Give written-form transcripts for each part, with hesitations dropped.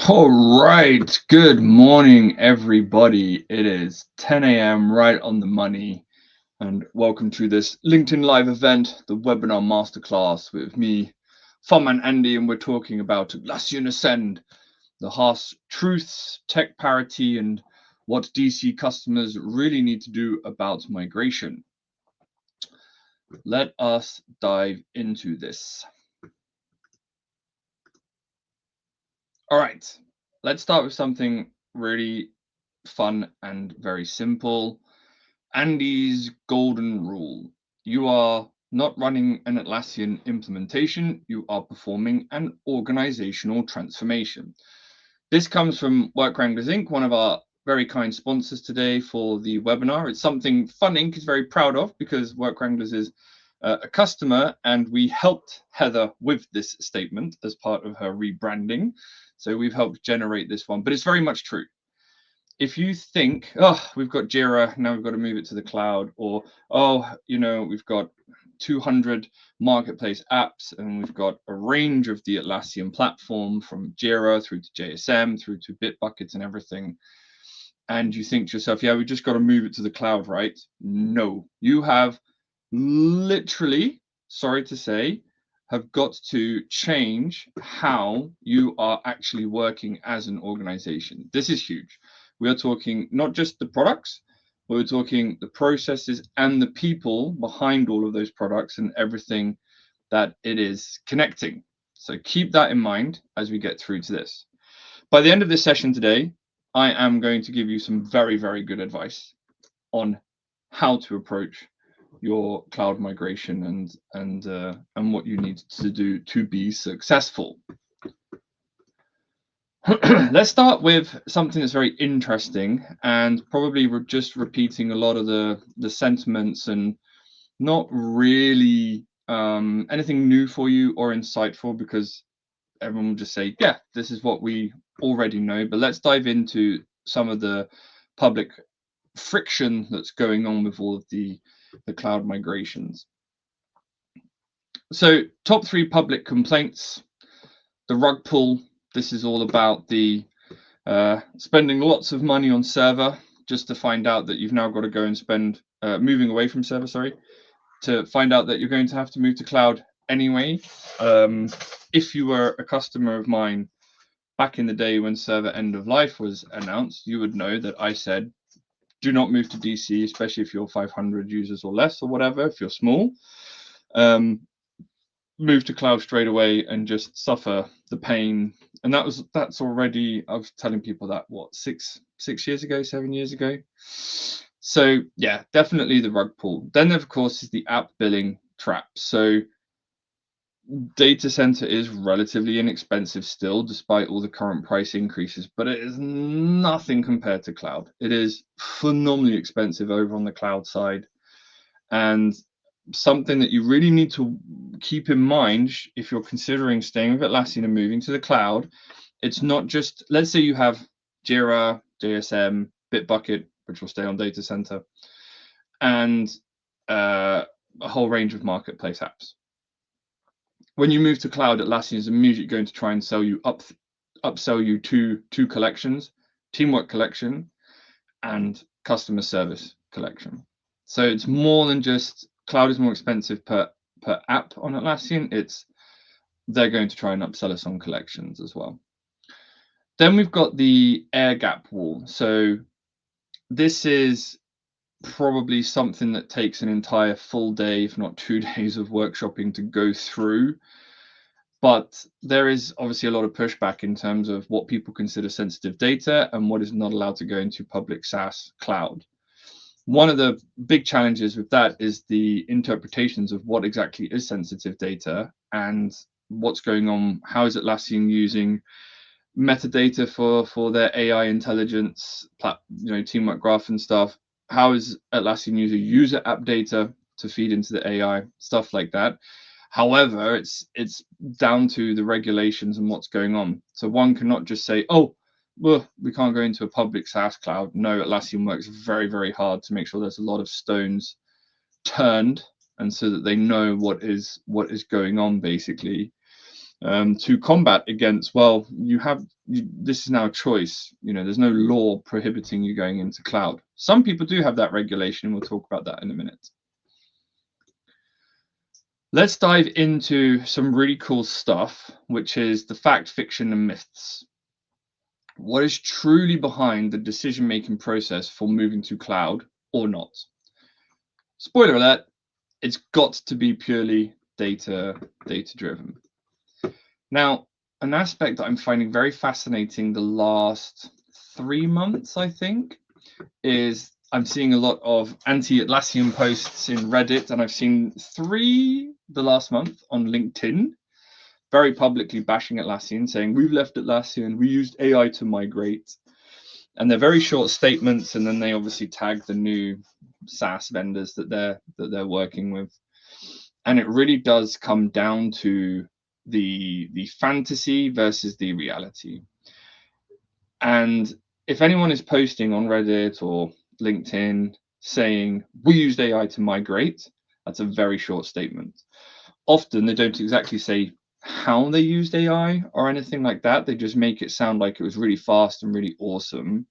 All right. Good morning, everybody. It is 10 a.m. right on the money. And welcome to this LinkedIn Live event, the webinar masterclass with me, Farman Andy, and we're talking about Atlassian Ascend, the harsh truths, tech parity, and what DC customers really need to do about migration. Let us dive into this. All right, let's start with something really fun and very simple. Andy's golden rule. You are not running an Atlassian implementation, you are performing an organizational transformation. This comes from Work Wranglers Inc., one of our very kind sponsors today for the webinar. It's something Fun Inc. is very proud of because Work Wranglers is a customer, and we helped Heather with this statement as part of her rebranding. So we've helped generate this one, but it's very much true. If you think, oh, we've got Jira, now we've got to move it to the cloud, or, oh, we've got 200 marketplace apps and we've got a range of the Atlassian platform from Jira through to JSM, through to Bitbuckets and everything. And you think to yourself, yeah, we just got to move it to the cloud, right? No, you have literally, sorry to say, have got to change how you are actually working as an organization. This is huge. We are talking not just the products, but we're talking the processes and the people behind all of those products and everything that it is connecting. So keep that in mind as we get through to this. By the end of this session today, I am going to give you some very, very good advice on how to approach your cloud migration and what you need to do to be successful. Let's start with something that's very interesting and probably just repeating a lot of the sentiments and not really anything new for you or insightful, because everyone will just say, yeah, this is what we already know. But let's dive into some of the public friction that's going on with all of the cloud migrations. So top 3 public complaints: the rug pull. This is all about the spending lots of money on server just to find out that you've now got to go and spend moving away from server, to find out that you're going to have to move to cloud anyway. If you were a customer of mine back in the day when server end of life was announced, you would know that I said, do not move to DC, especially if you're 500 users or less or whatever. If you're small, move to cloud straight away and just suffer the pain. And that's already, I was telling people that, what, 6 years ago, 7 years ago. So yeah, definitely the rug pull. Then of course is the app billing trap. So data center is relatively inexpensive still, despite all the current price increases, but it is nothing compared to cloud. It is phenomenally expensive over on the cloud side, and something that you really need to keep in mind if you're considering staying with Atlassian and moving to the cloud. It's not just, let's say you have Jira, JSM, Bitbucket, which will stay on data center, and a whole range of marketplace apps. When you move to cloud, Atlassian is immediately going to try and upsell you two collections: Teamwork Collection and Customer Service Collection. So it's more than just cloud is more expensive per app on Atlassian. They're going to try and upsell us on collections as well. Then we've got the air gap wall. So this is probably something that takes an entire full day, if not 2 days of workshopping to go through. But there is obviously a lot of pushback in terms of what people consider sensitive data and what is not allowed to go into public SaaS cloud. One of the big challenges with that is the interpretations of what exactly is sensitive data and what's going on. How is Atlassian using metadata for their AI intelligence, Teamwork Graph and stuff? How is Atlassian using user app data to feed into the AI, stuff like that? However, it's down to the regulations and what's going on. So one cannot just say, oh, well, we can't go into a public SaaS cloud. No, Atlassian works very, very hard to make sure there's a lot of stones turned, and so that they know what is going on, basically. to combat against, well, this is now a choice. There's no law prohibiting you going into cloud. Some people do have that regulation, and we'll talk about that in a minute. Let's dive into some really cool stuff, which is the fact, fiction, and myths. What is truly behind the decision-making process for moving to cloud or not? Spoiler alert, it's got to be purely data-driven. Now, an aspect that I'm finding very fascinating the last 3 months, I think, is I'm seeing a lot of anti-Atlassian posts in Reddit, and I've seen 3 the last month on LinkedIn, very publicly bashing Atlassian, saying, we've left Atlassian, we used AI to migrate. And they're very short statements, and then they obviously tag the new SaaS vendors that they're working with. And it really does come down to the fantasy versus the reality. And if anyone is posting on Reddit or LinkedIn saying, we used AI to migrate, that's a very short statement. Often they don't exactly say how they used AI or anything like that. They just make it sound like it was really fast and really awesome.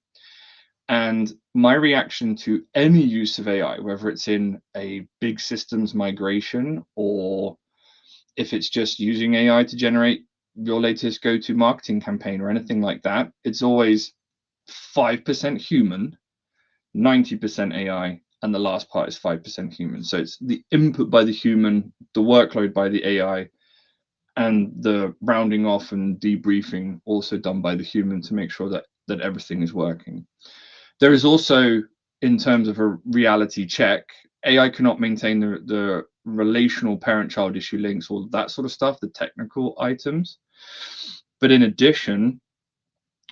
And my reaction to any use of AI, whether it's in a big systems migration or if it's just using AI to generate your latest go-to marketing campaign or anything like that, it's always 5% human, 90% AI, and the last part is 5% human. So it's the input by the human, the workload by the AI, and the rounding off and debriefing also done by the human to make sure that everything is working. There is also, in terms of a reality check, AI cannot maintain the relational parent-child issue links, all that sort of stuff, the technical items. But in addition,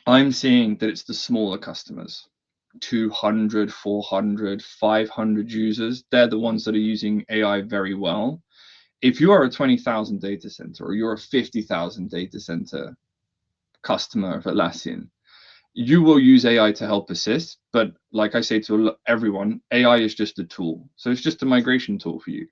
I'm seeing that it's the smaller customers, 200, 400, 500 users. They're the ones that are using AI very well. If you are a 20,000 data center or you're a 50,000 data center customer of Atlassian, you will use AI to help assist. But like I say to everyone, AI is just a tool. So it's just a migration tool for you.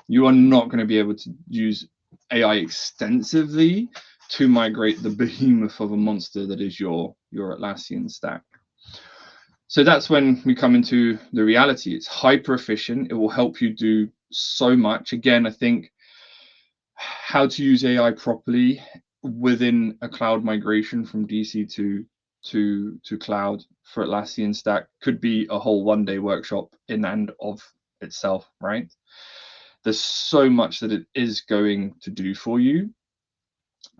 You are not going to be able to use AI extensively to migrate the behemoth of a monster that is your Atlassian stack. So that's when we come into the reality. It's hyper efficient. It will help you do so much. Again, I think how to use AI properly within a cloud migration from DC to cloud for Atlassian stack could be a whole one-day workshop in and of itself, right? There's so much that it is going to do for you.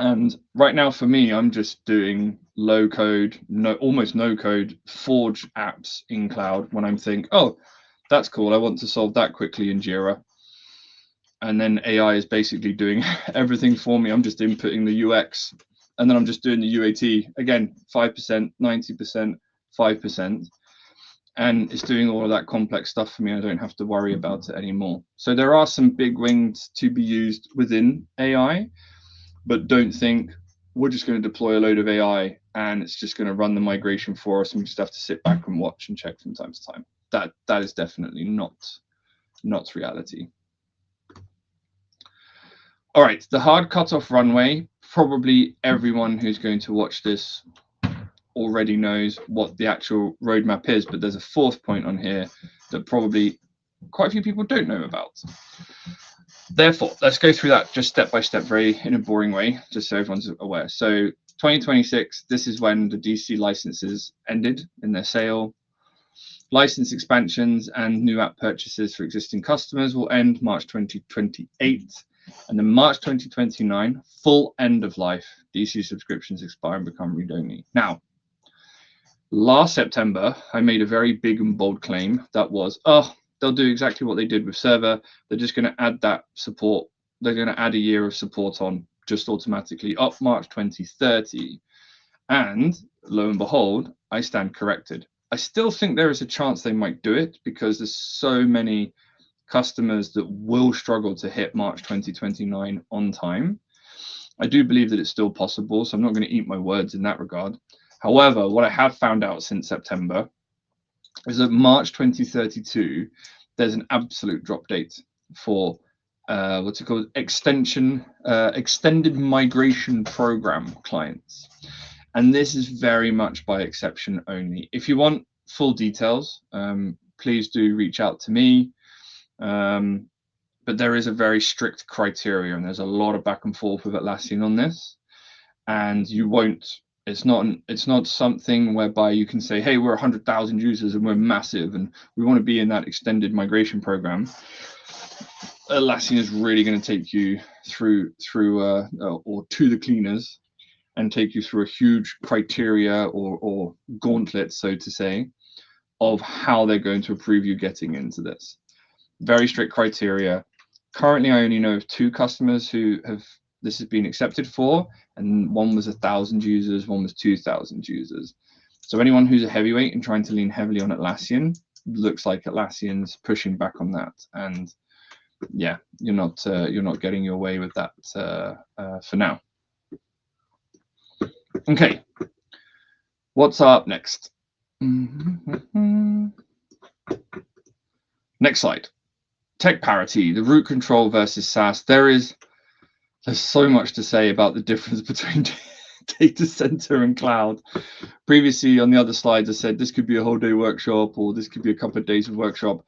And right now for me, I'm just doing low code, almost no code Forge apps in cloud when I'm thinking, oh, that's cool, I want to solve that quickly in Jira. And then AI is basically doing everything for me. I'm just inputting the UX, and then I'm just doing the UAT. Again, 5%, 90%, 5%. And it's doing all of that complex stuff for me. I don't have to worry about it anymore. So there are some big wings to be used within AI, but don't think we're just going to deploy a load of AI and it's just going to run the migration for us and we just have to sit back and watch and check from time to time. That is definitely not reality. All right, the hard cutoff runway. Probably everyone who's going to watch this already knows what the actual roadmap is, but there's a 4th point on here that probably quite a few people don't know about. Therefore, let's go through that just step by step, very in a boring way, just so everyone's aware. So 2026, this is when the DC licenses ended in their sale. License expansions and new app purchases for existing customers will end March 2028. And then March 2029, full end of life, DC subscriptions expire and become read-only. Now, last September, I made a very big and bold claim that was, they'll do exactly what they did with Server. They're just going to add that support. They're going to add a year of support on just automatically up March 2030. And lo and behold, I stand corrected. I still think there is a chance they might do it because there's so many customers that will struggle to hit March 2029 on time. I do believe that it's still possible, so I'm not going to eat my words in that regard. However, what I have found out since September is that March 2032, there's an absolute drop date for what's it called, extended migration program clients. And this is very much by exception only. If you want full details, please do reach out to me. But there is a very strict criteria, and there's a lot of back and forth with Atlassian on this. And you won't. It's not something whereby you can say, "Hey, we're 100,000 users and we're massive, and we want to be in that extended migration program." Atlassian is really going to take you through or to the cleaners and take you through a huge criteria or gauntlet, so to say, of how they're going to approve you getting into this. Very strict criteria. Currently, I only know of 2 customers who have this has been accepted for, and one was 1,000 users, one was 2,000 users. So anyone who's a heavyweight and trying to lean heavily on Atlassian, looks like Atlassian's pushing back on that. And yeah, you're not getting your way with that for now. Okay, what's up next? Next slide. Tech parity, the root control versus SaaS. There's so much to say about the difference between data center and cloud. Previously on the other slides, I said this could be a whole day workshop, or this could be a couple of days of workshop,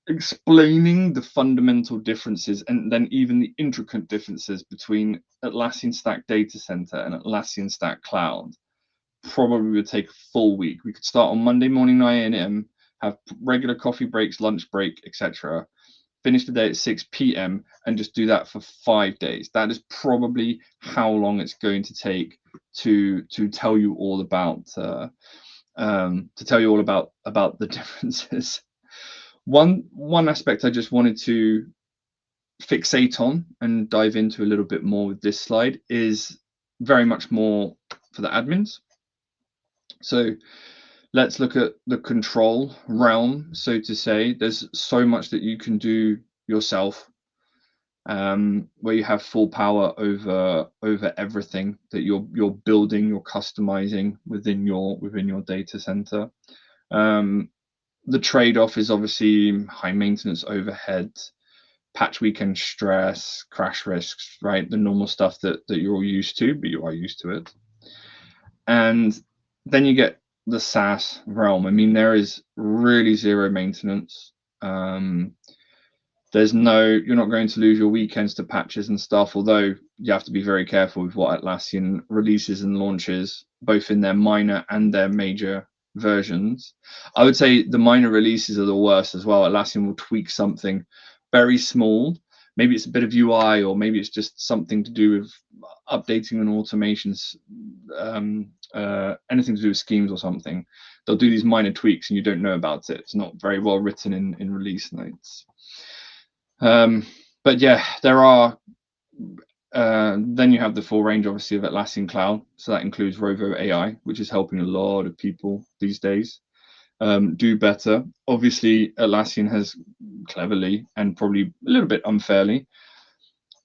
explaining the fundamental differences and then even the intricate differences between Atlassian Stack Data Center and Atlassian Stack Cloud. Probably would take a full week. We could start on Monday morning 9 a.m., have regular coffee breaks, lunch break, etc. Finish the day at 6 p.m. and just do that for 5 days. That is probably how long it's going to take to tell you all about the differences. One aspect I just wanted to fixate on and dive into a little bit more with this slide is very much more for the admins. So let's look at the control realm, so to say. There's so much that you can do yourself, where you have full power over everything that you're building, you're customizing within your data center. The trade-off is obviously high maintenance overhead, patch weekend stress, crash risks, right? The normal stuff that you're all used to, but you are used to it. And then you get the SaaS realm. I mean, there is really zero maintenance. You're not going to lose your weekends to patches and stuff, although you have to be very careful with what Atlassian releases and launches, both in their minor and their major versions. I would say the minor releases are the worst as well. Atlassian will tweak something very small. Maybe it's a bit of UI, or maybe it's just something to do with updating and automations, anything to do with schemes or something. They'll do these minor tweaks and you don't know about it. It's not very well written in release notes. But yeah, there are, then you have the full range, obviously, of Atlassian Cloud. So that includes Rovo AI, which is helping a lot of people these days do better. Obviously, Atlassian has cleverly and probably a little bit unfairly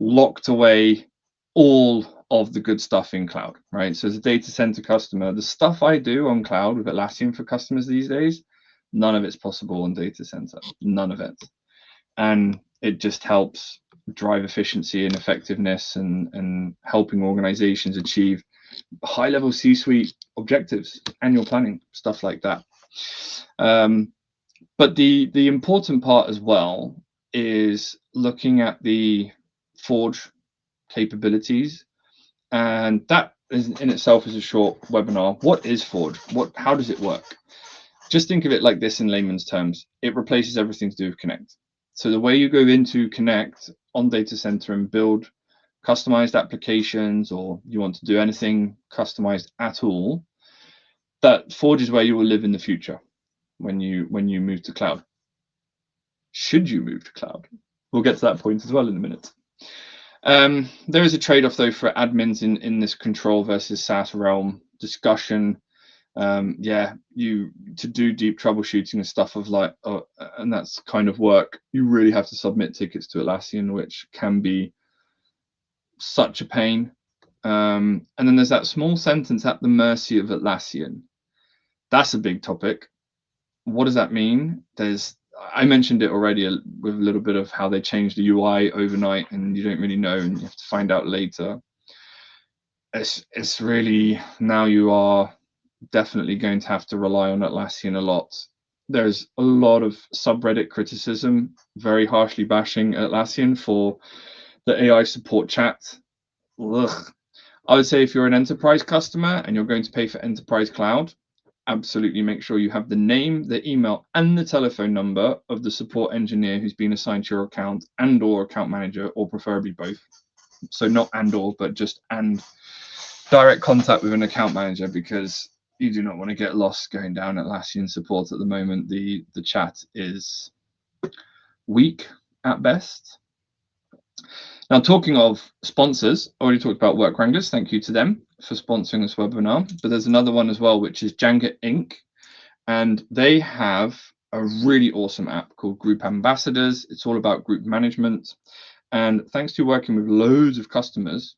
locked away all of the good stuff in cloud, right? So as a data center customer, the stuff I do on cloud with Atlassian for customers these days, none of it's possible on data center, none of it. And it just helps drive efficiency and effectiveness and helping organizations achieve high-level C-suite objectives, annual planning, stuff like that. But the important part as well is looking at the Forge capabilities, and that is in itself is a short webinar. What is Forge? How does it work? Just think of it like this in layman's terms. It replaces everything to do with Connect. So the way you go into Connect on Data Center and build customized applications, or you want to do anything customized at all, that Forge is where you will live in the future when you move to cloud. Should you move to cloud? We'll get to that point as well in a minute. There is a trade-off though for admins in this control versus SaaS realm discussion. To do deep troubleshooting and stuff and that's kind of work, you really have to submit tickets to Atlassian, which can be such a pain. And then there's that small sentence, at the mercy of Atlassian. That's a big topic. What does that mean? I mentioned it already with a little bit of how they changed the UI overnight, and you don't really know, and you have to find out later. It's really, now you are definitely going to have to rely on Atlassian a lot. There's a lot of subreddit criticism, very harshly bashing Atlassian for the AI support chat. Ugh. I would say if you're an enterprise customer and you're going to pay for enterprise cloud, absolutely make sure you have the name, the email, and the telephone number of the support engineer who's been assigned to your account and or account manager, or preferably both. So not and or, but just and direct contact with an account manager, because you do not want to get lost going down Atlassian support at the moment. The chat is weak at best. Now, talking of sponsors, I already talked about Work Wranglers. Thank you to them for sponsoring this webinar. But there's another one as well, which is Jaanga Inc. And they have a really awesome app called Group Ambassadors. It's all about group management. And thanks to working with loads of customers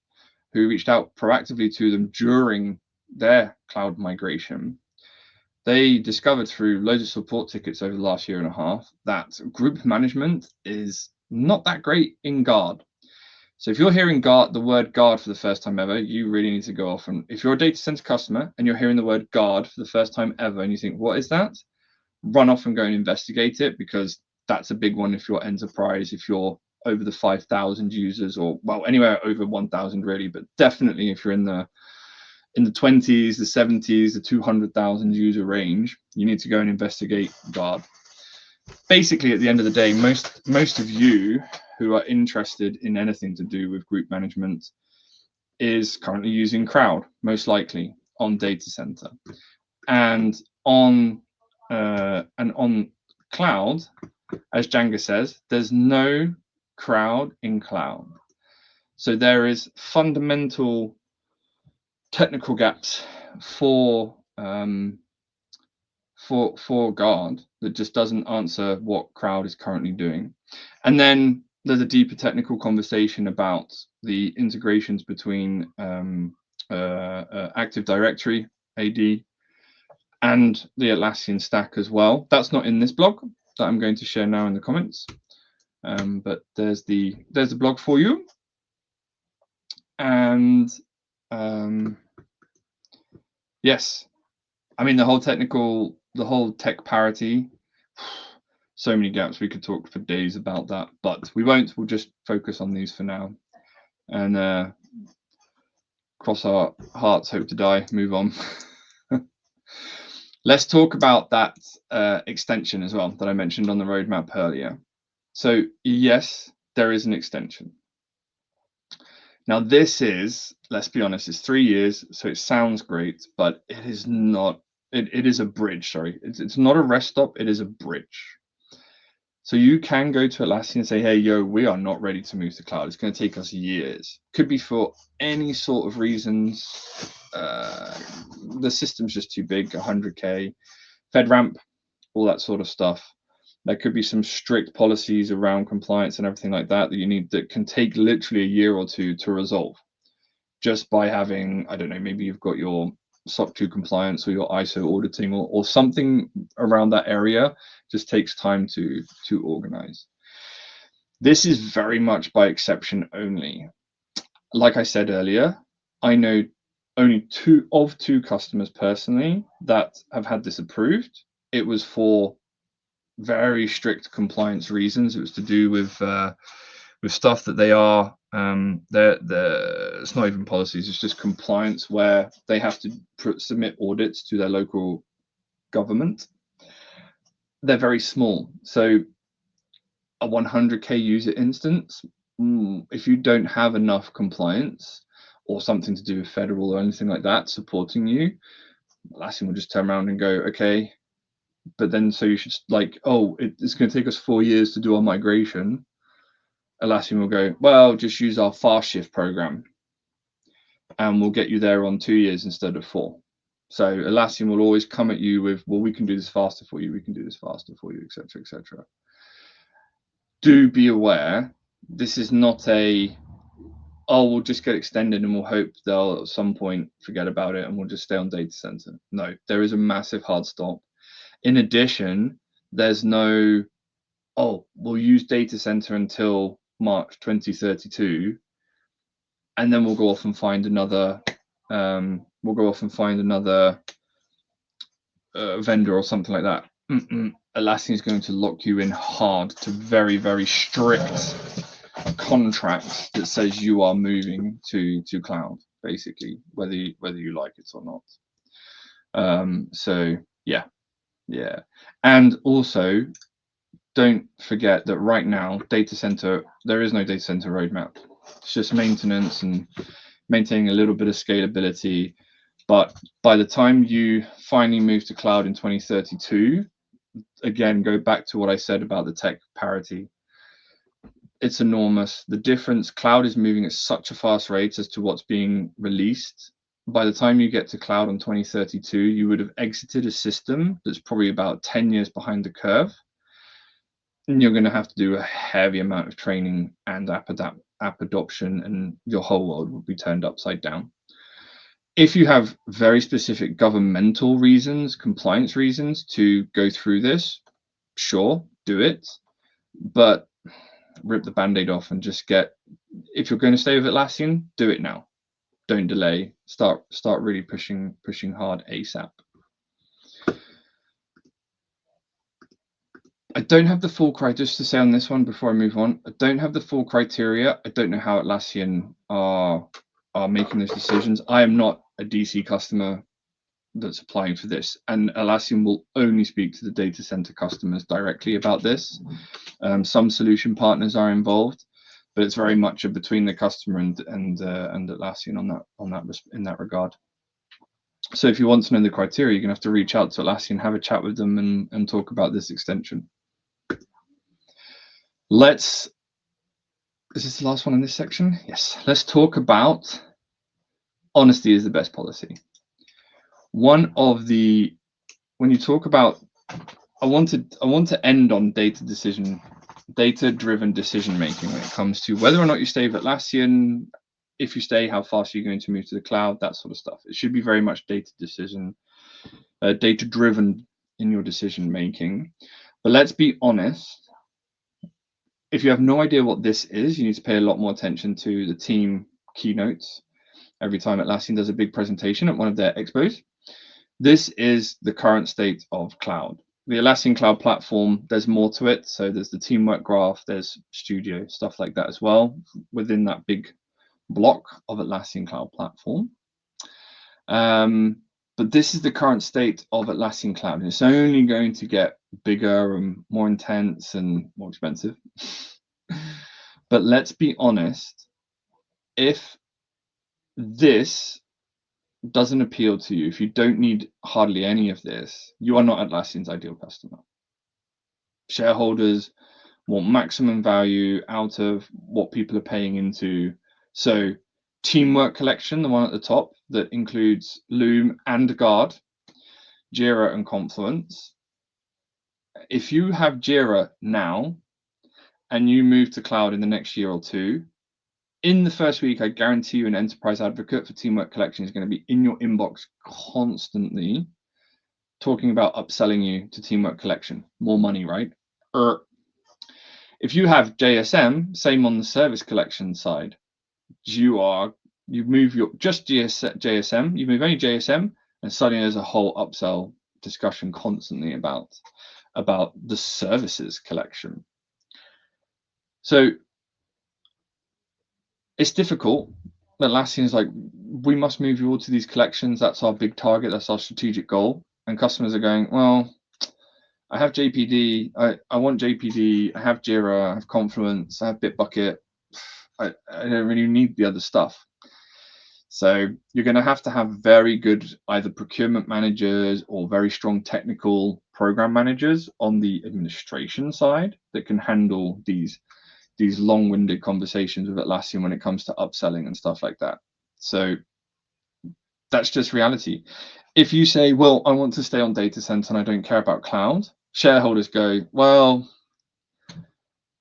who reached out proactively to them during their cloud migration, they discovered through loads of support tickets over the last year and a half that group management is not that great in Guard. So if you're hearing the word Guard for the first time ever, you really need to go off. And if you're a data center customer and you're hearing the word Guard for the first time ever and you think, what is that? Run off and go and investigate it, because that's a big one if you're enterprise, if you're over the 5,000 users, or well, anywhere over 1,000 really, but definitely if you're in the 20s, the 70s, the 200,000 user range, you need to go and investigate Guard. Basically, at the end of the day, most of you who are interested in anything to do with group management is currently using Crowd, most likely on Data Center, and on Cloud, as Jaanga says, there's no Crowd in Cloud. So there is fundamental technical gaps for Guard that just doesn't answer what Crowd is currently doing. And then there's a deeper technical conversation about the integrations between Active Directory, AD, and the Atlassian stack as well. That's not in this blog that I'm going to share now in the comments, but there's the blog for you. And yes, I mean the whole tech parity, so many gaps. We could talk for days about that, but we won't. We'll just focus on these for now, and cross our hearts, hope to die, move on. Let's talk about that extension as well that I mentioned on the roadmap earlier. So yes, there is an extension. Now this is, let's be honest, it's 3 years, so it sounds great, but it is not. It is a bridge. Sorry, it's not a rest stop. It is a bridge. So you can go to Atlassian and say, hey, yo, we are not ready to move to cloud. It's going to take us years. Could be for any sort of reasons. The system's just too big, 100K, FedRAMP, all that sort of stuff. There could be some strict policies around compliance and everything like that you need, that can take literally a year or two to resolve, just by having, I don't know, maybe you've got your SOC 2 compliance or your ISO auditing or something around that area. Just takes time to organize. This is very much by exception only. Like I said earlier, I know only two customers personally that have had this approved. It was for very strict compliance reasons. It was to do with stuff that they are it's not even policies, it's just compliance, where they have to submit audits to their local government. They're very small, so a 100K user instance, if you don't have enough compliance or something to do with federal or anything like that supporting you, Atlassian will just turn around and go, okay, but then so you should, like, oh, it's going to take us 4 years to do our migration. Atlassian will go, well, just use our fast shift program and we'll get you there on 2 years instead of 4. So Atlassian will always come at you with, well, we can do this faster for you, we can do this faster for you, etc., etc. Do be aware, this is not a, oh, we'll just get extended and we'll hope they'll at some point forget about it and we'll just stay on data center. No, there is a massive hard stop. In addition, there's no oh, we'll use data center until March 2032, and then we'll go off and find another vendor or something like that. Atlassian is going to lock you in hard to very, very strict contracts that says you are moving to cloud, basically, whether you like it or not. So yeah, and also don't forget that right now there is no data center roadmap. It's just maintenance and maintaining a little bit of scalability. But by the time you finally move to cloud in 2032, again, go back to what I said about the tech parity. It's enormous. The difference, cloud is moving at such a fast rate as to what's being released. By the time you get to cloud in 2032, you would have exited a system that's probably about 10 years behind the curve. And you're going to have to do a heavy amount of training and app adoption, and your whole world will be turned upside down. If you have very specific governmental reasons, compliance reasons to go through this, sure, do it. But rip the band-aid off and just if you're going to stay with Atlassian, do it now. Don't delay. Start really pushing hard ASAP. I don't have the full criteria, just to say on this one before I move on, I don't have the full criteria. I don't know how Atlassian are making those decisions. I am not a DC customer that's applying for this, and Atlassian will only speak to the data center customers directly about this. Some solution partners are involved, but it's very much between the customer and Atlassian in that regard. So if you want to know the criteria, you're gonna have to reach out to Atlassian, have a chat with them, and talk about this extension. Is this the last one in this section? Yes. Let's talk about honesty is the best policy. When you talk about, I want to end on data-driven decision making when it comes to whether or not you stay with Atlassian. If you stay, how fast are you going to move to the cloud? That sort of stuff. It should be very much data-driven in your decision making. But let's be honest. If you have no idea what this is, you need to pay a lot more attention to the team keynotes every time Atlassian does a big presentation at one of their expos. This is the current state of cloud. The Atlassian Cloud Platform, there's more to it. So there's the teamwork graph, there's Studio, stuff like that as well, within that big block of Atlassian Cloud Platform. But this is the current state of Atlassian Cloud, and it's only going to get bigger and more intense and more expensive. But let's be honest, if this doesn't appeal to you, if you don't need hardly any of this, you are not Atlassian's ideal customer. Shareholders want maximum value out of what people are paying into. So Teamwork Collection, the one at the top that includes Loom and Guard, Jira and Confluence. If you have Jira now and you move to cloud in the next year or two, in the first week, I guarantee you an enterprise advocate for Teamwork Collection is going to be in your inbox constantly talking about upselling you to Teamwork Collection. More money, right? If you have JSM, same on the Service Collection side. You move your just JSM, you move only JSM, and suddenly there's a whole upsell discussion constantly about the Services Collection. So it's difficult. Atlassian is like, we must move you all to these collections. That's our big target. That's our strategic goal. And customers are going, well, I have JPD. I want JPD. I have Jira. I have Confluence. I have Bitbucket. I don't really need the other stuff. So you're going to have very good either procurement managers or very strong technical program managers on the administration side that can handle these long-winded conversations with Atlassian when it comes to upselling and stuff like that. So that's just reality. If you say, well, I want to stay on data center and I don't care about cloud, shareholders go, well,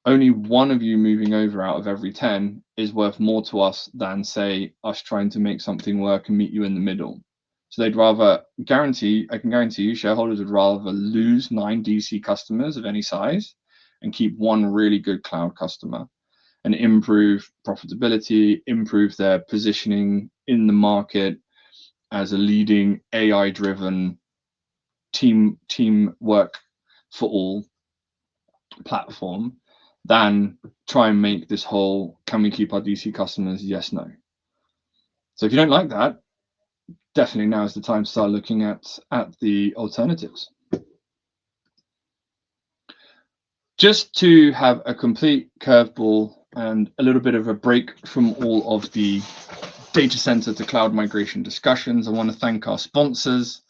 only one of you moving over out of every 10 is worth more to us than, say, us trying to make something work and meet you in the middle. So they'd rather I can guarantee you, shareholders would rather lose 9 DC customers of any size and keep one really good cloud customer and improve profitability, improve their positioning in the market as a leading AI-driven teamwork for all platform, than try and make this whole, can we keep our DC customers? Yes, no. So if you don't like that, definitely now is the time to start looking at the alternatives. Just to have a complete curveball and a little bit of a break from all of the data center to cloud migration discussions, I want to thank our sponsors.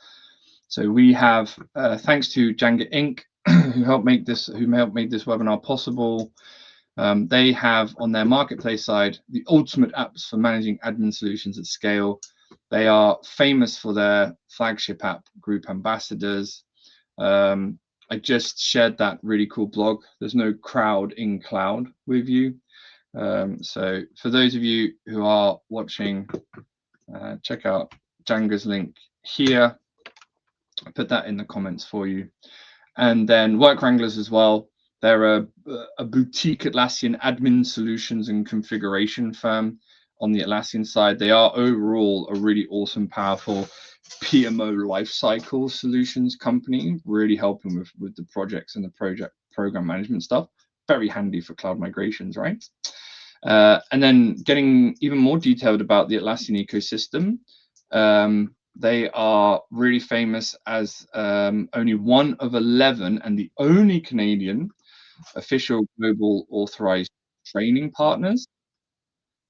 So we have, thanks to Jaanga Inc., who helped make this webinar possible. They have on their marketplace side the ultimate apps for managing admin solutions at scale. They are famous for their flagship app, Group Ambassadors. I just shared that really cool blog. There's no crowd in cloud with you. So for those of you who are watching, check out Jaanga's link here. I put that in the comments for you. And then Work Wranglers as well. They're a boutique Atlassian admin solutions and configuration firm on the Atlassian side. They are overall a really awesome, powerful PMO lifecycle solutions company, really helping with the projects and the program management stuff. Very handy for cloud migrations, right? And then getting even more detailed about the Atlassian ecosystem. They are really famous as only one of 11 and the only Canadian official global authorized training partners.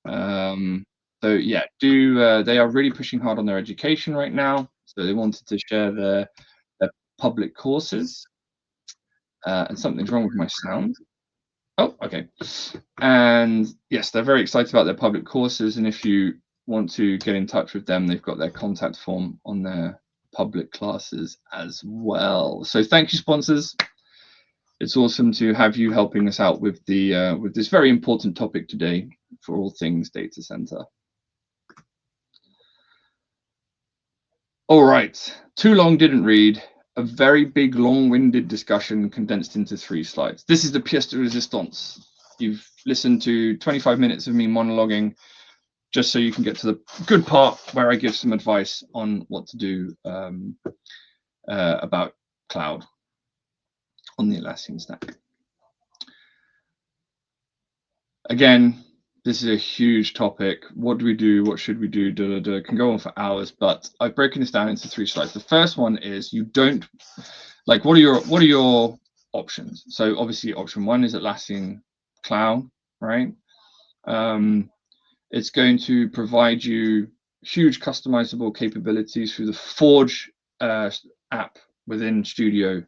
So yeah, they are really pushing hard on their education right now. So they wanted to share their public courses. And something's wrong with my sound. Oh, okay. And yes, they're very excited about their public courses. And if you want to get in touch with them, they've got their contact form on their public classes as well. So thank you, sponsors. It's awesome to have you helping us out with the with this very important topic today for all things data center. All right, too long, didn't read. A very big, long-winded discussion condensed into 3 slides. This is the pièce de résistance. You've listened to 25 minutes of me monologuing, just so you can get to the good part where I give some advice on what to do about cloud on the Atlassian stack. Again, this is a huge topic. What do we do? What should we do? It can go on for hours, but I've broken this down into 3 slides. The first one is you don't like, what are your options? So obviously option 1 is Atlassian Cloud, right? It's going to provide you huge customizable capabilities through the Forge app within Studio.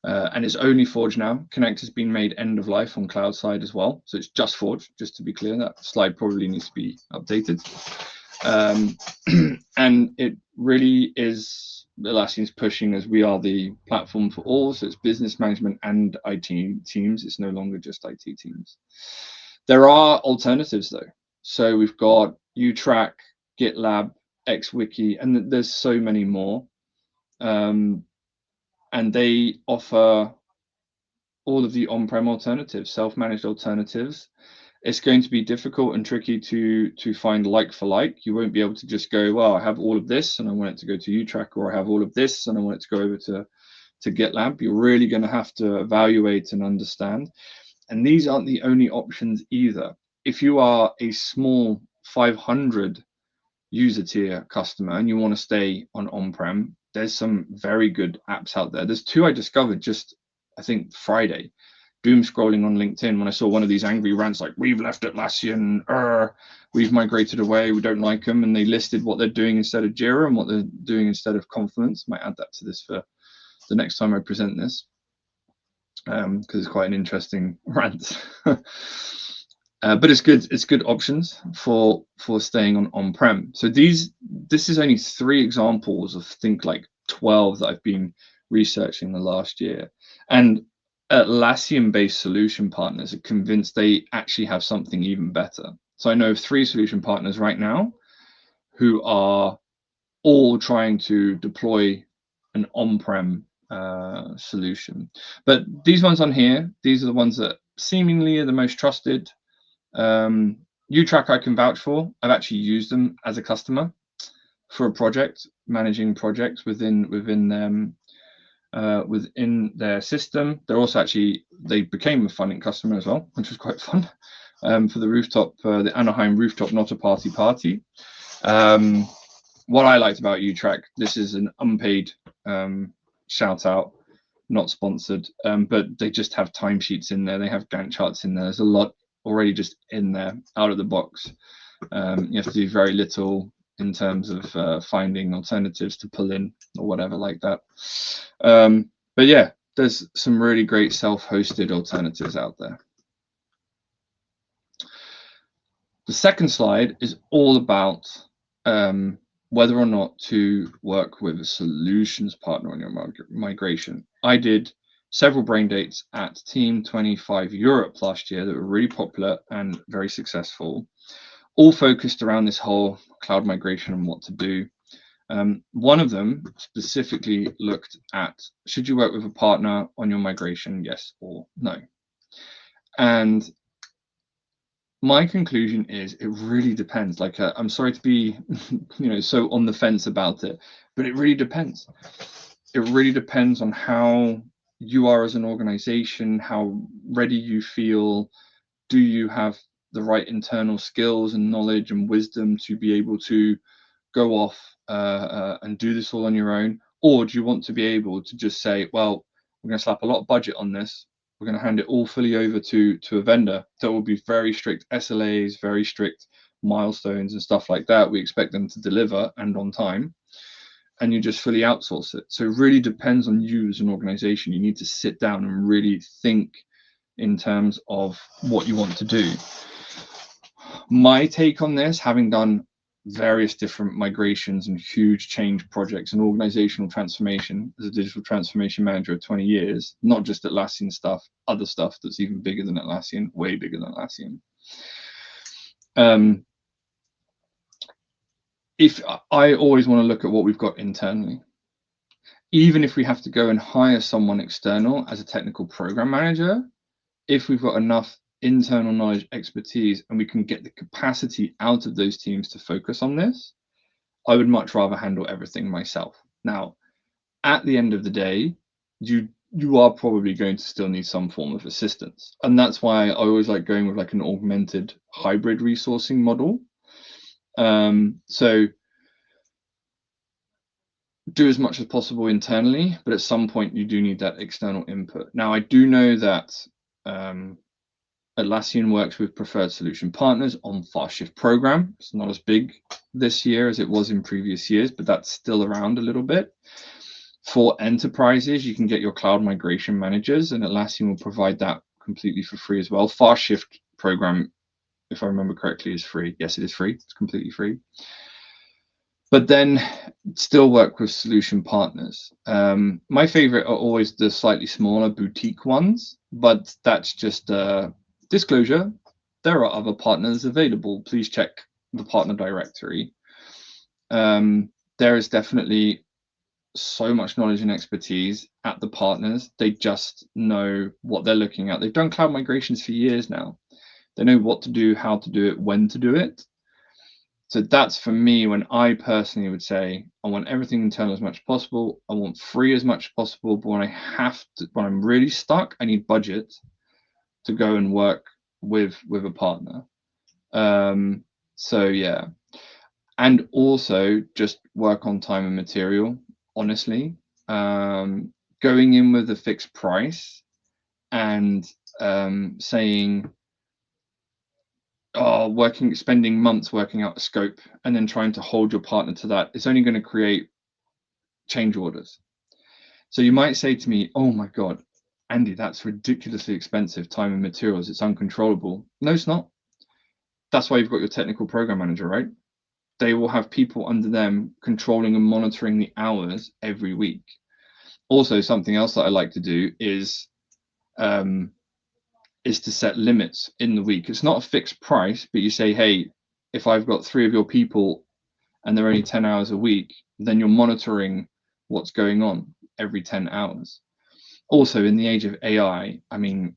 And it's only Forge now. Connect has been made end of life on cloud side as well. So it's just Forge, just to be clear. That slide probably needs to be updated. And it really is, Atlassian's pushing as we are the platform for all. So it's business management and IT teams. It's no longer just IT teams. There are alternatives though. So we've got UTrack, GitLab, XWiki, and there's so many more. And they offer all of the on-prem alternatives, self-managed alternatives. It's going to be difficult and tricky to find like for like. You won't be able to just go, well, I have all of this and I want it to go to UTrack, or I have all of this and I want it to go over to GitLab. You're really going to have to evaluate and understand. And these aren't the only options either. If you are a small 500 user tier customer and you want to stay on-prem, there's some very good apps out there. There's 2 I discovered just, I think, Friday. Doom scrolling on LinkedIn when I saw one of these angry rants like, we've left Atlassian, we've migrated away, we don't like them, and they listed what they're doing instead of Jira and what they're doing instead of Confluence. Might add that to this for the next time I present this, because it's quite an interesting rant. But it's good options for staying on-prem. So this is only 3 examples of think like 12 that I've been researching the last year. And Atlassian-based solution partners are convinced they actually have something even better. So I know of 3 solution partners right now who are all trying to deploy an on-prem solution. But these ones on here, these are the ones that seemingly are the most trusted. UTrack I can vouch for. I've actually used them as a customer for a project, managing projects within their system. They're also they became a funding customer as well, which was quite fun, for the rooftop, the Anaheim rooftop Not a Party. What I liked about UTrack, this is an unpaid shout out, not sponsored, but they just have timesheets in there. They have Gantt charts in there. There's a lot already just in there out of the box. You have to do very little in terms of finding alternatives to pull in or whatever like that. But yeah, there's some really great self-hosted alternatives out there. The second slide is all about whether or not to work with a solutions partner on your migration. I did several brain dates at Team 25 Europe last year that were really popular and very successful, all focused around this whole cloud migration and what to do. One of them specifically looked at, should you work with a partner on your migration, yes or no? And my conclusion is it really depends. Like, I'm sorry to be, so on the fence about it, but it really depends. It really depends on how you are as an organization, how ready you feel. Do you have the right internal skills and knowledge and wisdom to be able to go off and do this all on your own? Or do you want to be able to just say, well, we're going to slap a lot of budget on this. We're going to hand it all fully over to a vendor that will be very strict SLAs, very strict milestones and stuff like that. We expect them to deliver and on time, and you just fully outsource it. So it really depends on you as an organization. You need to sit down and really think in terms of what you want to do. My take on this, having done various different migrations and huge change projects and organizational transformation as a digital transformation manager of 20 years, not just Atlassian stuff, other stuff that's even bigger than Atlassian, way bigger than Atlassian. If I always want to look at what we've got internally, even if we have to go and hire someone external as a technical program manager, if we've got enough internal knowledge, expertise, and we can get the capacity out of those teams to focus on this, I would much rather handle everything myself. Now, at the end of the day, you are probably going to still need some form of assistance. And that's why I always like going with like an augmented hybrid resourcing model. So do as much as possible internally, but at some point you do need that external input. Now, I do know that Atlassian works with preferred solution partners on fast shift program. It's not as big this year as it was in previous years, but that's still around a little bit. For enterprises, you can get your cloud migration managers, and Atlassian will provide that completely for free as well. Fast shift program, if I remember correctly, is free. Yes, it is free. It's completely free. But then still work with solution partners. My favorite are always the slightly smaller boutique ones, but that's just disclosure. There are other partners available. Please check the partner directory. There is definitely so much knowledge and expertise at the partners. They just know what they're looking at. They've done cloud migrations for years now. They know what to do, how to do it, when to do it. So that's for me when I personally would say I want everything internal as much as possible. I want free as much as possible, but when I'm really stuck, I need budget to go and work with a partner. So yeah, and also just work on time and material. Honestly, going in with a fixed price and saying, spending months working out a scope and then trying to hold your partner to that, it's only going to create change orders. So you might say to me, oh my God, Andy, that's ridiculously expensive, time and materials, it's uncontrollable. No, it's not. That's why you've got your technical program manager, right? They will have people under them controlling and monitoring the hours every week. Also, something else that I like to do is to set limits in the week. It's not a fixed price, but you say, hey, if I've got 3 of your people and they're only 10 hours a week, then you're monitoring what's going on. every 10 hours. Also, in the age of AI, I mean,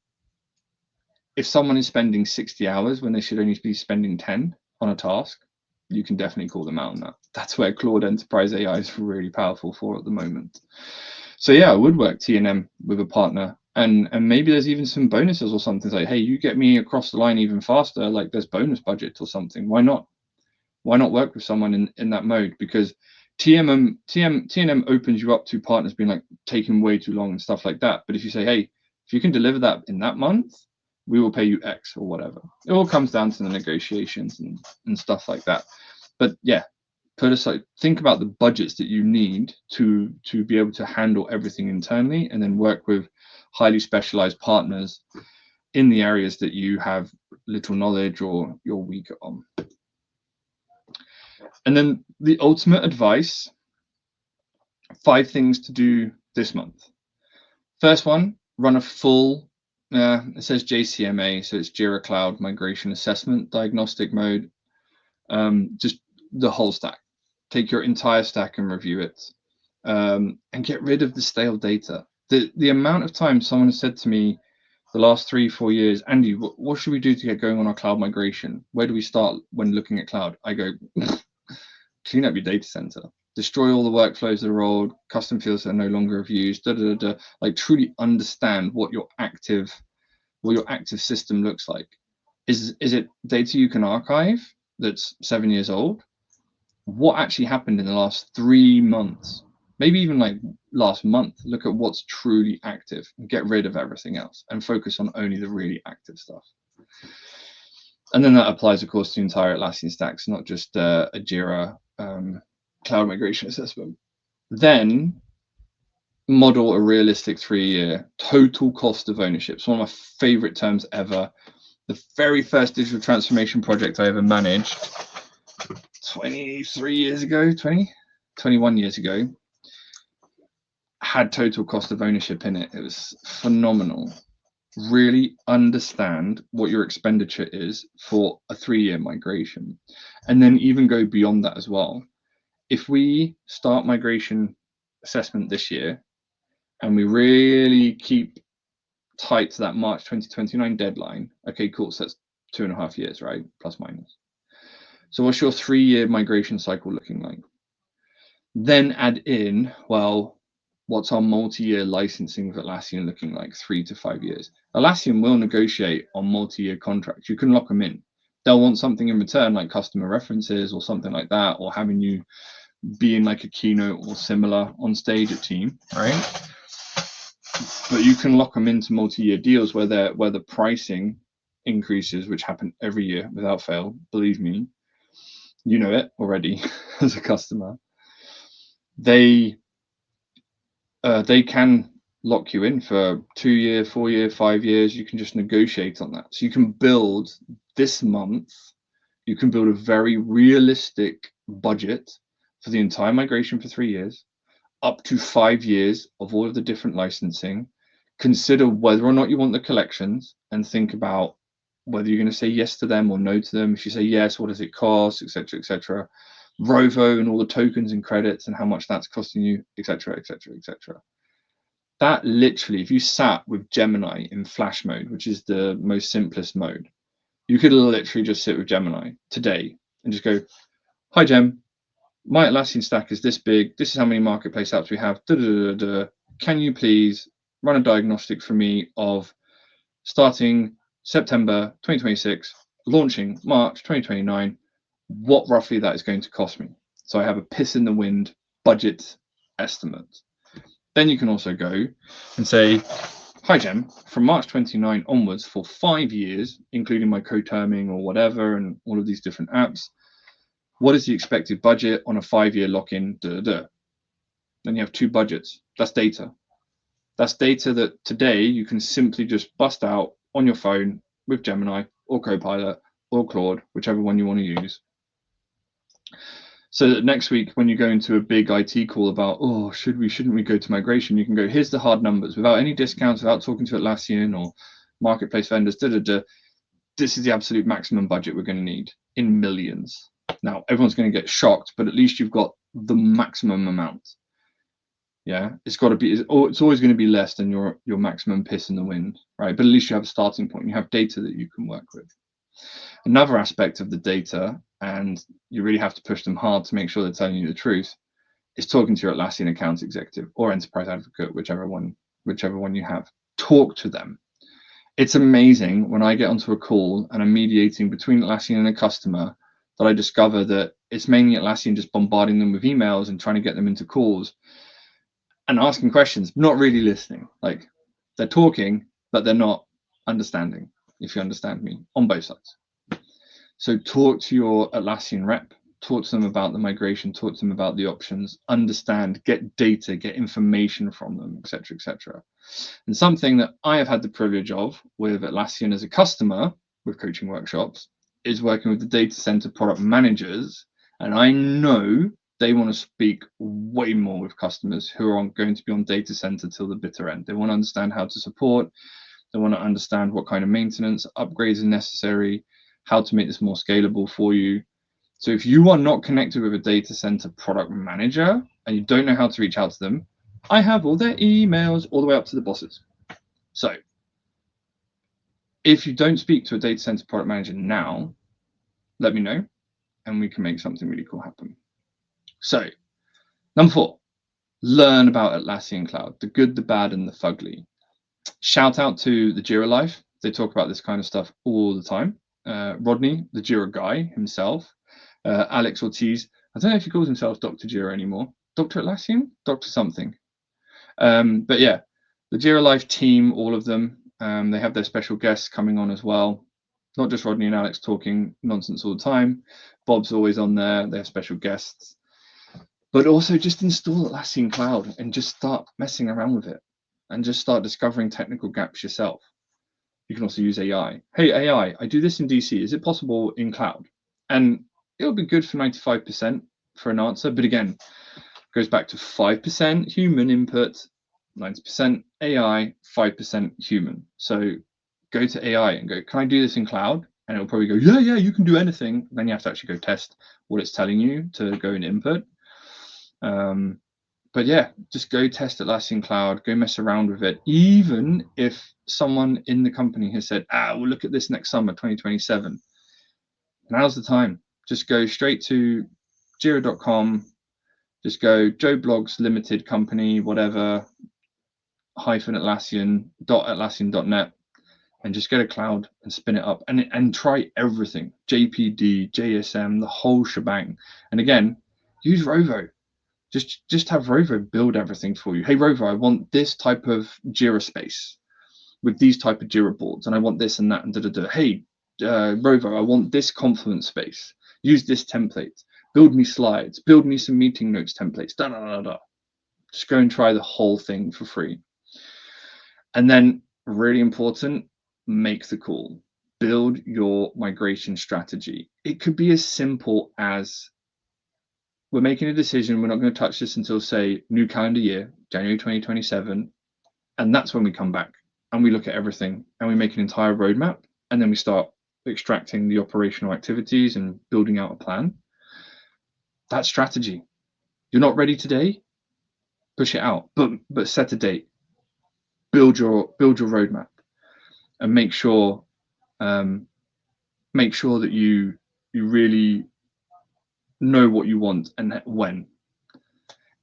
if someone is spending 60 hours when they should only be spending 10 on a task, you can definitely call them out on that. That's where Claude Enterprise AI is really powerful for at the moment. So yeah, I would work T&M with a partner, and maybe there's even some bonuses or something. Like, hey, you get me across the line even faster, like there's bonus budget or something. Why not work with someone in that mode? Because T&M opens you up to partners being like taking way too long and stuff like that. But if you say, hey, if you can deliver that in that month, we will pay you X or whatever. It all comes down to the negotiations and stuff like that. But yeah, put aside, think about the budgets that you need to be able to handle everything internally, and then work with highly specialized partners in the areas that you have little knowledge or you're weaker on. And then the ultimate advice, 5 things to do this month. First one, run a full, it says JCMA, so it's Jira Cloud Migration Assessment Diagnostic Mode. Just the whole stack. Take your entire stack and review it, and get rid of the stale data. The amount of time someone has said to me the last 3-4 years, Andy, what should we do to get going on our cloud migration? Where do we start when looking at cloud? I go, clean up your data center, destroy all the workflows that are old, custom fields that are no longer of use, like truly understand what your active system looks like. Is it data you can archive that's 7 years old? What actually happened in the last 3 months? Maybe even like last month. Look at what's truly active and get rid of everything else and focus on only the really active stuff. And then that applies, of course, to the entire Atlassian stack, so not just a Jira cloud migration assessment. Then model a realistic 3-year total cost of ownership. It's one of my favorite terms ever. The very first digital transformation project I ever managed 21 years ago, had total cost of ownership in it. It was phenomenal. Really understand what your expenditure is for a 3-year migration, and then even go beyond that as well. If we start migration assessment this year and we really keep tight to that March 2029 deadline, okay, cool, so that's 2.5 years, right? Plus minus. So what's your 3-year migration cycle looking like? Then add in, well, what's our multi-year licensing with Atlassian looking like? 3 to 5 years. Atlassian will negotiate on multi-year contracts. You can lock them in. They'll want something in return, like customer references or something like that, or having you be in like a keynote or similar on stage at team, right? But you can lock them into multi-year deals where the pricing increases, which happen every year without fail. Believe me, you know it already as a customer. They can lock you in for 2 year, 4 year, 5 years. You can just negotiate on that. So you can build this month, you can build a very realistic budget for the entire migration for 3 years, up to 5 years of all of the different licensing. Consider whether or not you want the collections and think about whether you're going to say yes to them or no to them. If you say yes, what does it cost, etc., etc. Rovo and all the tokens and credits and how much that's costing you, etc., etc., etc. That literally, if you sat with Gemini in flash mode, which is the most simplest mode, you could literally just sit with Gemini today and just go, hi Gem, my Atlassian stack is this big. This is how many marketplace apps we have. Can you please run a diagnostic for me of starting September 2026, launching March 2029, what roughly that is going to cost me? So I have a piss in the wind budget estimate. Then you can also go and say, hi Gem, from March 29 onwards for 5 years, including my co-terming or whatever, and all of these different apps, what is the expected budget on a 5-year lock-in? Then you have 2 budgets. That's data. That's data that today you can simply just bust out on your phone with Gemini or Copilot or Claude, whichever one you want to use. So that next week, when you go into a big IT call about, oh, shouldn't we go to migration? You can go, here's the hard numbers without any discounts, without talking to Atlassian or marketplace vendors. This is the absolute maximum budget we're going to need in millions. Now, everyone's going to get shocked, but at least you've got the maximum amount. Yeah, it's got to be. It's always going to be less than your maximum piss in the wind, right? But at least you have a starting point. You have data that you can work with. Another aspect of the data, and you really have to push them hard to make sure they're telling you the truth, is talking to your Atlassian account executive or enterprise advocate, whichever one you have. Talk to them. It's amazing when I get onto a call and I'm mediating between Atlassian and a customer that I discover that it's mainly Atlassian just bombarding them with emails and trying to get them into calls and asking questions, not really listening. Like, they're talking, but they're not understanding, if you understand me, on both sides. So talk to your Atlassian rep, talk to them about the migration, talk to them about the options, understand, get data, get information from them, etc., etc. And something that I have had the privilege of with Atlassian as a customer with coaching workshops is working with the data center product managers. And I know they want to speak way more with customers who are going to be on data center till the bitter end. They want to understand how to support. They want to understand what kind of maintenance upgrades are necessary, how to make this more scalable for you. So if you are not connected with a data center product manager and you don't know how to reach out to them, I have all their emails all the way up to the bosses. So if you don't speak to a data center product manager now, let me know and we can make something really cool happen. So number 4, learn about Atlassian Cloud, the good, the bad, and the fugly. Shout out to the Jira Life. They talk about this kind of stuff all the time. Rodney, the Jira guy himself, Alex Ortiz. I don't know if he calls himself Dr. Jira anymore. Dr. Atlassian? Dr. something. But yeah, the Jira Life team, all of them, they have their special guests coming on as well. Not just Rodney and Alex talking nonsense all the time. Bob's always on there. They have special guests. But also just install Atlassian Cloud and just start messing around with it and just start discovering technical gaps yourself. You can also use AI. Hey, AI, I do this in DC. Is it possible in cloud? And it'll be good for 95% for an answer. But again, goes back to 5% human input, 90% AI, 5% human. So go to AI and go, can I do this in cloud? And it'll probably go, yeah, you can do anything. Then you have to actually go test what it's telling you to go and input. But yeah, just go test Atlassian Cloud, go mess around with it. Even if someone in the company has said, we'll look at this next summer, 2027. Now's the time. Just go straight to Jira.com. Just go Joe Blogs Limited Company, whatever, -Atlassian.net, and just get a cloud and spin it up and try everything. JPD, JSM, the whole shebang. And again, use Rovo. Just have Rovo build everything for you. Hey, Rovo, I want this type of Jira space with these type of Jira boards, and I want this and that and da-da-da. Hey, Rovo, I want this Confluence space. Use this template. Build me slides. Build me some meeting notes templates. Da-da-da-da. Just go and try the whole thing for free. And then, really important, make the call. Build your migration strategy. It could be as simple as, we're making a decision, we're not going to touch this until, say, new calendar year, January 2027. And that's when we come back and we look at everything and we make an entire roadmap. And then we start extracting the operational activities and building out a plan. That's strategy. You're not ready today, push it out, but set a date. Build your roadmap and make sure that you really know what you want and when.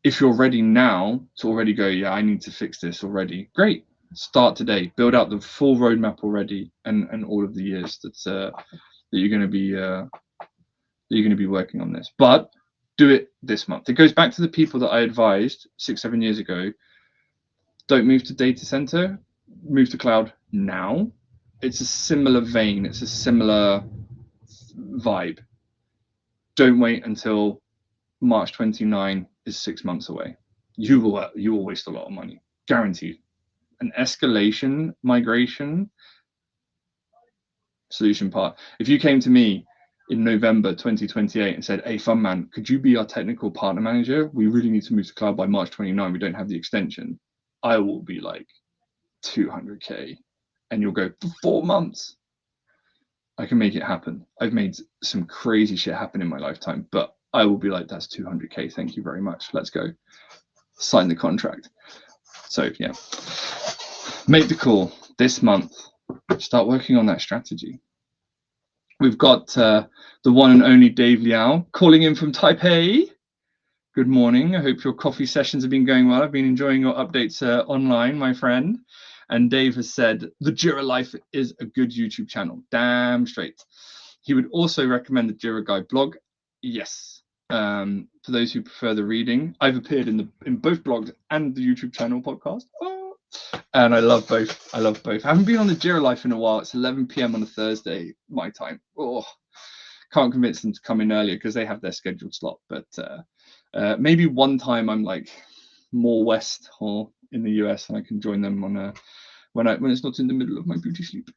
If you're ready now to already go, I need to fix this already, great. Start today. Build out the full roadmap already, and all of the years that you're going to be working on this. But do it this month. It goes back to the people that I advised 6-7 years ago. Don't move to data center. Move to cloud now. It's a similar vein. It's a similar vibe. Don't wait until March 29 is 6 months away. You will waste a lot of money, guaranteed. An escalation migration solution part. If you came to me in November 2028 and said, hey, fun man, could you be our technical partner manager? We really need to move to cloud by March 29. We don't have the extension. I will be like 200K, and you'll go, for 4 months. I can make it happen. I've made some crazy shit happen in my lifetime, but I will be like, that's 200K. Thank you very much. Let's go. sign the contract. So yeah, make the call this month. Start working on that strategy. We've got the one and only Dave Liao calling in from Taipei. Good morning. I hope your coffee sessions have been going well. I've been enjoying your updates online, my friend. And Dave has said, the Jira Life is a good YouTube channel. Damn straight. He would also recommend the Jira Guy blog. Yes. For those who prefer the reading, I've appeared in both blogs and the YouTube channel podcast. Oh. And I love both. I haven't been on the Jira Life in a while. It's 11 p.m. on a Thursday, my time. Oh, can't convince them to come in earlier because they have their scheduled slot. But maybe one time I'm like more west or in the US and I can join them on when it's not in the middle of my beauty sleep.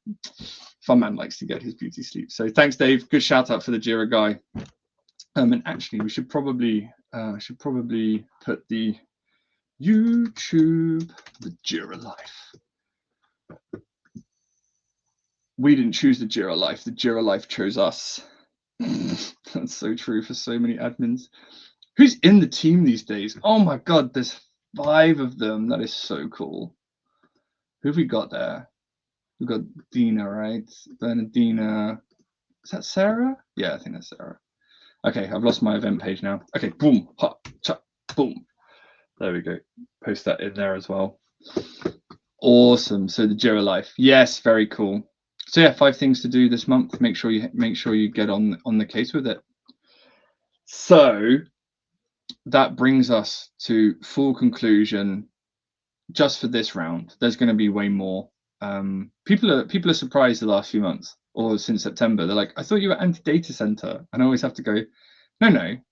Fun man likes to get his beauty sleep. So thanks, Dave. Good shout out for the Jira Guy. And actually, we should probably put the YouTube, the Jira Life. We didn't choose the Jira Life. The Jira Life chose us. That's so true for so many admins. Who's in the team these days? Oh my God, there's 5 of them. That is so cool. Who have we got there? We've got Dina, right? Bernardina. Is that Sarah? Yeah, I think that's Sarah. Okay, I've lost my event page now. Okay, boom, hop, chop, boom. There we go. Post that in there as well. Awesome. So the Jira Life. Yes, very cool. So yeah, 5 things to do this month. Make sure you get on the case with it. So that brings us to full conclusion just for this round. There's going to be way more. People are surprised the last few months or since September. They're like, I thought you were anti-data center. And I always have to go, no, I'm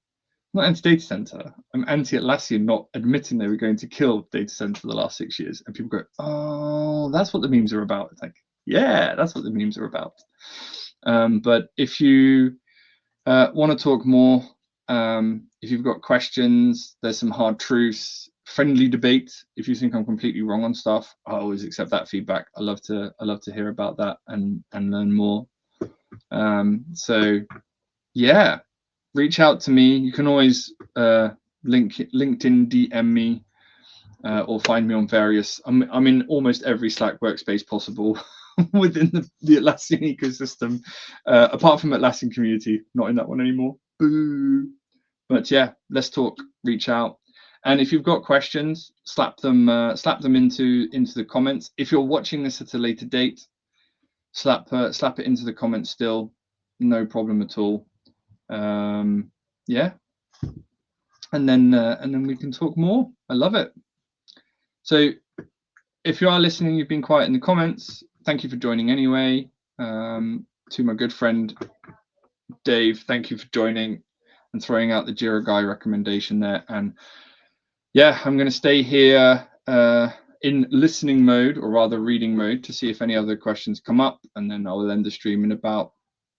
not anti-data center. I'm anti-Atlassian not admitting they were going to kill data center for the last 6 years. And people go, oh, that's what the memes are about. It's like, yeah, that's what the memes are about. But if you want to talk more, if you've got questions, there's some hard truths, friendly debate. If you think I'm completely wrong on stuff, I always accept that feedback. I love to hear about that and learn more. So yeah, reach out to me. You can always LinkedIn DM me or find me on various. I'm in almost every Slack workspace possible within the Atlassian ecosystem, apart from Atlassian community. Not in that one anymore. Boo. But yeah, let's talk. Reach out. And if you've got questions, slap them into the comments. If you're watching this at a later date, slap it into the comments still. No problem at all. Yeah. And then we can talk more. I love it. So if you are listening, you've been quiet in the comments. Thank you for joining anyway. To my good friend Dave, thank you for joining and throwing out the Jira Guy recommendation there. And yeah, I'm going to stay here in listening mode, or rather reading mode, to see if any other questions come up, and then I will end the stream in about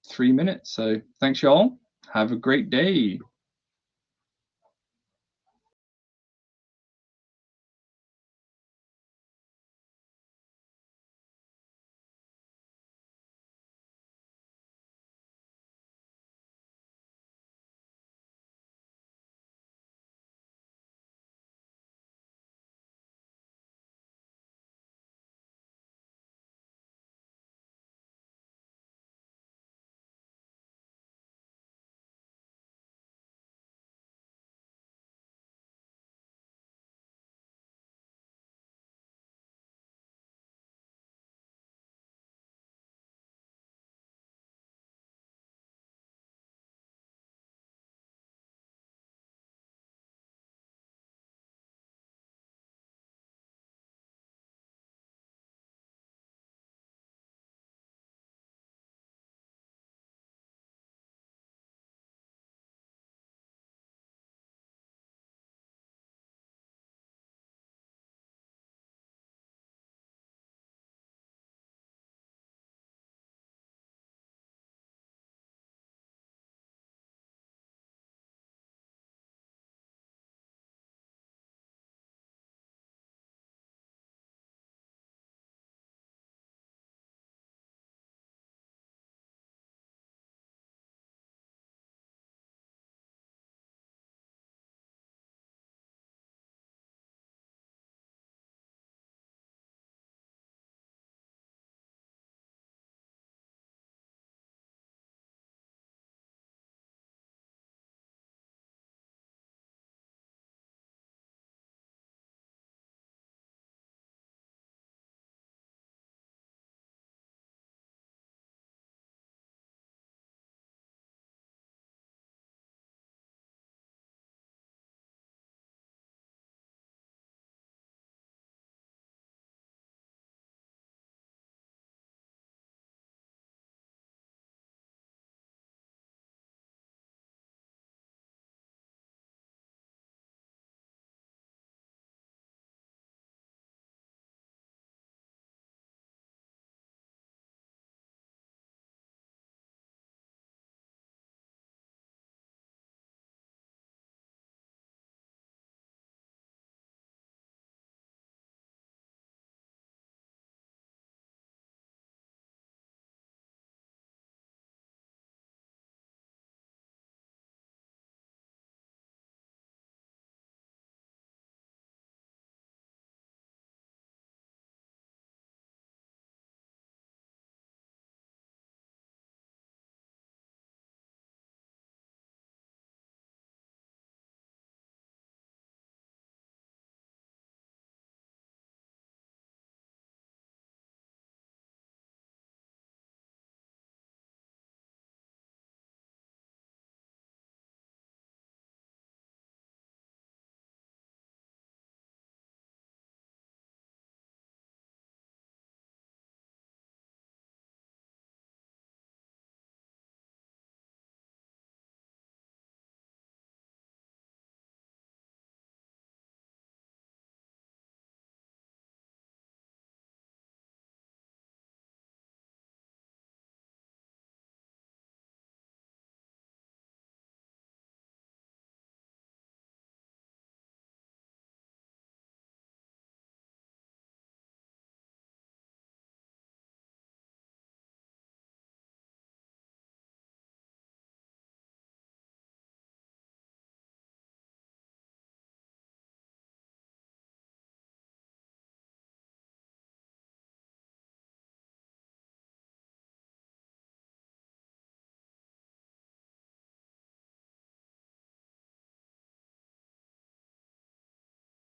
3 minutes. So thanks, y'all. Have a great day.